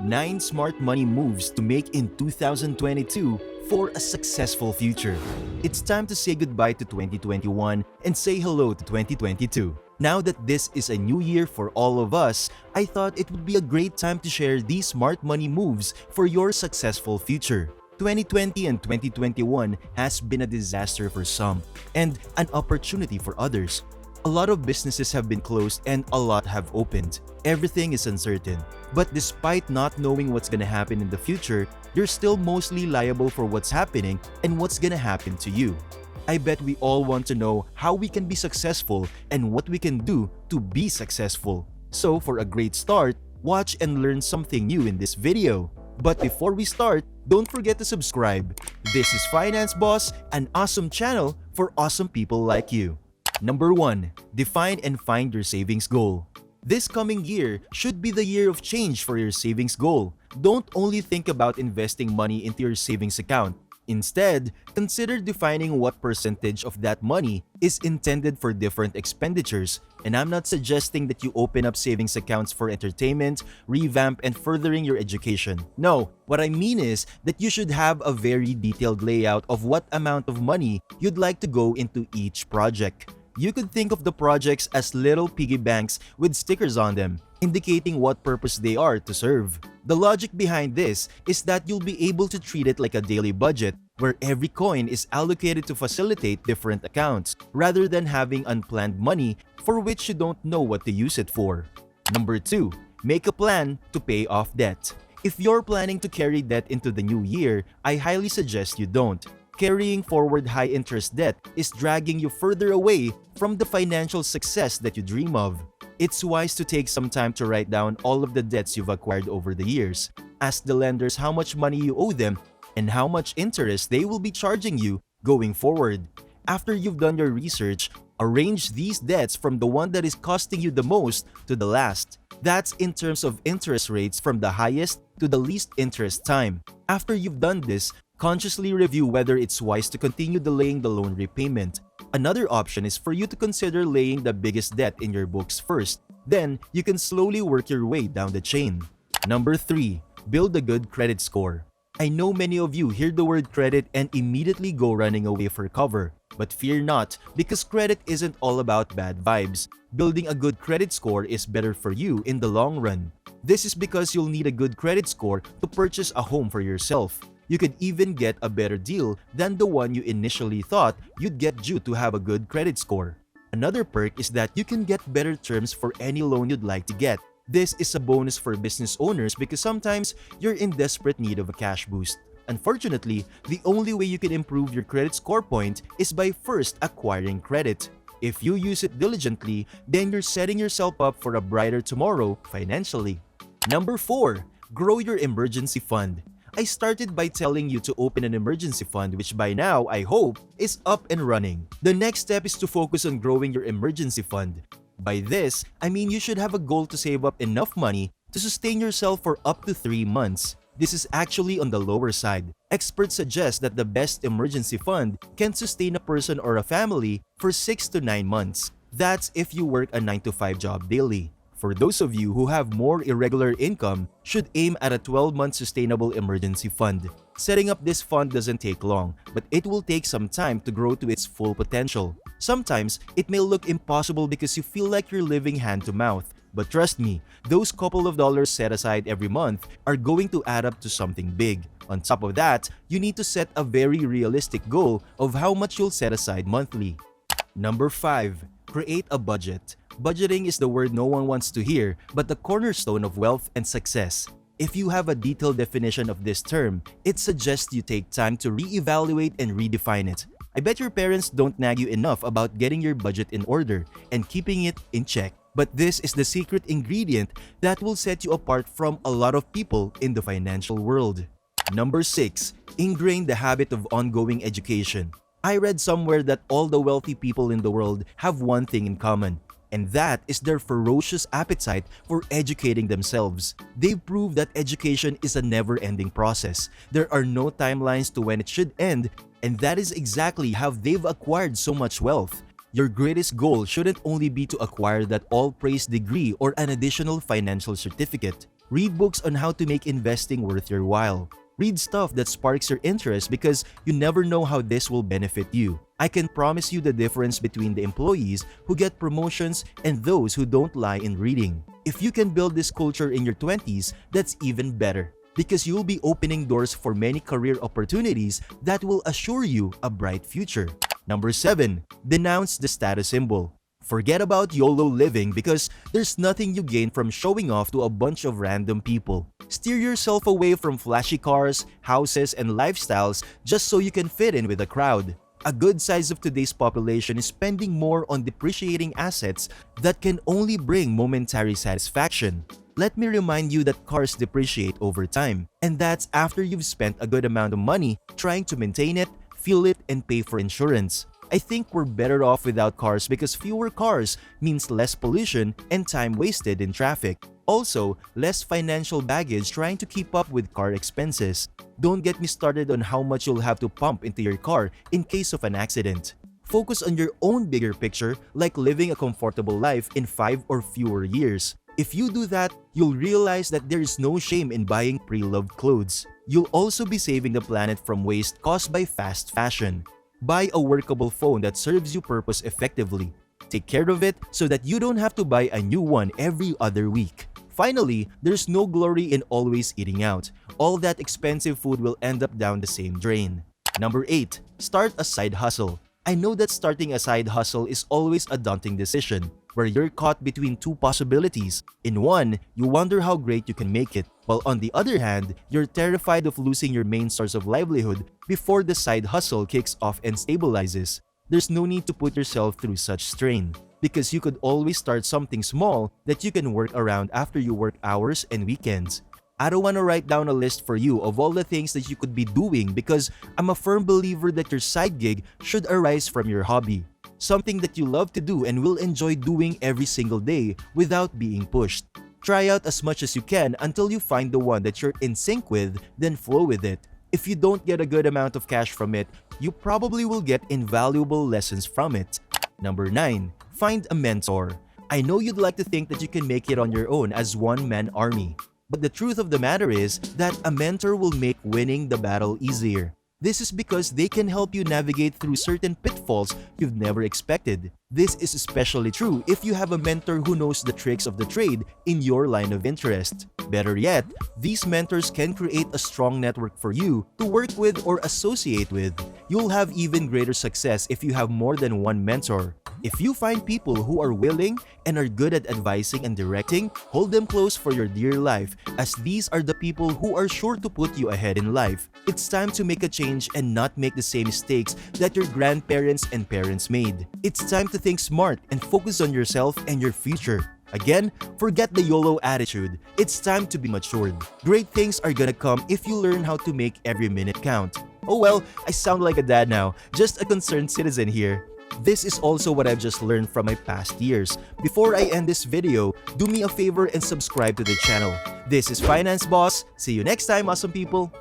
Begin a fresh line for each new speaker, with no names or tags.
9 smart money moves to make in 2022 for a successful future. It's time to say goodbye to 2021 and say hello to 2022. Now that this is a new year for all of us, I thought it would be a great time to share these smart money moves for your successful future. 2020 and 2021 has been a disaster for some and an opportunity for others. A lot of businesses have been closed and a lot have opened. Everything is uncertain. But despite not knowing what's gonna happen in the future, you're still mostly liable for what's happening and what's gonna happen to you. I bet we all want to know how we can be successful and what we can do to be successful. So for a great start, watch and learn something new in this video. But before we start, don't forget to subscribe. This is Finance Boss, an awesome channel for awesome people like you. Number 1. Define and find your savings goal. This coming year should be the year of change for your savings goal. Don't only think about investing money into your savings account. Instead, consider defining what percentage of that money is intended for different expenditures. And I'm not suggesting that you open up savings accounts for entertainment, revamp, and furthering your education. No, what I mean is that you should have a very detailed layout of what amount of money you'd like to go into each project. You could think of the projects as little piggy banks with stickers on them, indicating what purpose they are to serve. The logic behind this is that you'll be able to treat it like a daily budget, where every coin is allocated to facilitate different accounts, rather than having unplanned money for which you don't know what to use it for. Number 2. Make a plan to pay off debt. If you're planning to carry debt into the new year, I highly suggest you don't. Carrying forward high-interest debt is dragging you further away from the financial success that you dream of. It's wise to take some time to write down all of the debts you've acquired over the years. Ask the lenders how much money you owe them and how much interest they will be charging you going forward. After you've done your research, arrange these debts from the one that is costing you the most to the last. That's in terms of interest rates from the highest to the least interest time. After you've done this, consciously review whether it's wise to continue delaying the loan repayment. Another option is for you to consider laying the biggest debt in your books first. Then, you can slowly work your way down the chain. Number 3. Build a good credit score. I know many of you hear the word credit and immediately go running away for cover. But fear not, because credit isn't all about bad vibes. Building a good credit score is better for you in the long run. This is because you'll need a good credit score to purchase a home for yourself. You could even get a better deal than the one you initially thought you'd get due to have a good credit score. Another perk is that you can get better terms for any loan you'd like to get. This is a bonus for business owners because sometimes you're in desperate need of a cash boost. Unfortunately, the only way you can improve your credit score point is by first acquiring credit. If you use it diligently, then you're setting yourself up for a brighter tomorrow financially. Number 4. Grow your emergency fund. I started by telling you to open an emergency fund, which by now, I hope, is up and running. The next step is to focus on growing your emergency fund. By this, I mean you should have a goal to save up enough money to sustain yourself for up to 3 months. This is actually on the lower side. Experts suggest that the best emergency fund can sustain a person or a family for 6 to 9 months. That's if you work a 9-to-5 job daily. For those of you who have more irregular income, should aim at a 12-month sustainable emergency fund. Setting up this fund doesn't take long, but it will take some time to grow to its full potential. Sometimes, it may look impossible because you feel like you're living hand to mouth. But trust me, those couple of dollars set aside every month are going to add up to something big. On top of that, you need to set a very realistic goal of how much you'll set aside monthly. Number 5. Create a budget. Budgeting is the word no one wants to hear, but the cornerstone of wealth and success. If you have a detailed definition of this term, it suggests you take time to reevaluate and redefine it. I bet your parents don't nag you enough about getting your budget in order and keeping it in check. But this is the secret ingredient that will set you apart from a lot of people in the financial world. Number 6. Ingrain the habit of ongoing education. I read somewhere that all the wealthy people in the world have one thing in common, and that is their ferocious appetite for educating themselves. They've proved that education is a never-ending process. There are no timelines to when it should end, and that is exactly how they've acquired so much wealth. Your greatest goal shouldn't only be to acquire that all-praise degree or an additional financial certificate. Read books on how to make investing worth your while. Read stuff that sparks your interest because you never know how this will benefit you. I can promise you the difference between the employees who get promotions and those who don't lie in reading. If you can build this culture in your 20s, that's even better, because you'll be opening doors for many career opportunities that will assure you a bright future. Number 7. Denounce the status symbol. Forget about YOLO living because there's nothing you gain from showing off to a bunch of random people. Steer yourself away from flashy cars, houses, and lifestyles just so you can fit in with the crowd. A good size of today's population is spending more on depreciating assets that can only bring momentary satisfaction. Let me remind you that cars depreciate over time, and that's after you've spent a good amount of money trying to maintain it, fuel it, and pay for insurance. I think we're better off without cars because fewer cars means less pollution and time wasted in traffic. Also, less financial baggage trying to keep up with car expenses. Don't get me started on how much you'll have to pump into your car in case of an accident. Focus on your own bigger picture, like living a comfortable life in 5 or fewer years. If you do that, you'll realize that there is no shame in buying pre-loved clothes. You'll also be saving the planet from waste caused by fast fashion. Buy a workable phone that serves you purpose effectively. Take care of it so that you don't have to buy a new one every other week. Finally, there's no glory in always eating out. All that expensive food will end up down the same drain. Number 8. Start a side hustle. I know that starting a side hustle is always a daunting decision, where you're caught between two possibilities. In one, you wonder how great you can make it, while on the other hand, you're terrified of losing your main source of livelihood before the side hustle kicks off and stabilizes. There's no need to put yourself through such strain, because you could always start something small that you can work around after you work hours and weekends. I don't want to write down a list for you of all the things that you could be doing because I'm a firm believer that your side gig should arise from your hobby. Something that you love to do and will enjoy doing every single day without being pushed. Try out as much as you can until you find the one that you're in sync with, then flow with it. If you don't get a good amount of cash from it, you probably will get invaluable lessons from it. Number 9. Find a mentor. I know you'd like to think that you can make it on your own as one-man army. But the truth of the matter is that a mentor will make winning the battle easier. This is because they can help you navigate through certain pitfalls you've never expected. This is especially true if you have a mentor who knows the tricks of the trade in your line of interest. Better yet, these mentors can create a strong network for you to work with or associate with. You'll have even greater success if you have more than one mentor. If you find people who are willing and are good at advising and directing, hold them close for your dear life, as these are the people who are sure to put you ahead in life. It's time to make a change and not make the same mistakes that your grandparents and parents made. It's time to think smart and focus on yourself and your future. Again, forget the YOLO attitude. It's time to be matured. Great things are gonna come if you learn how to make every minute count. Oh well, I sound like a dad now, just a concerned citizen here. This is also what I've just learned from my past years. Before I end this video, do me a favor and subscribe to the channel. This is Finance Boss. See you next time, awesome people!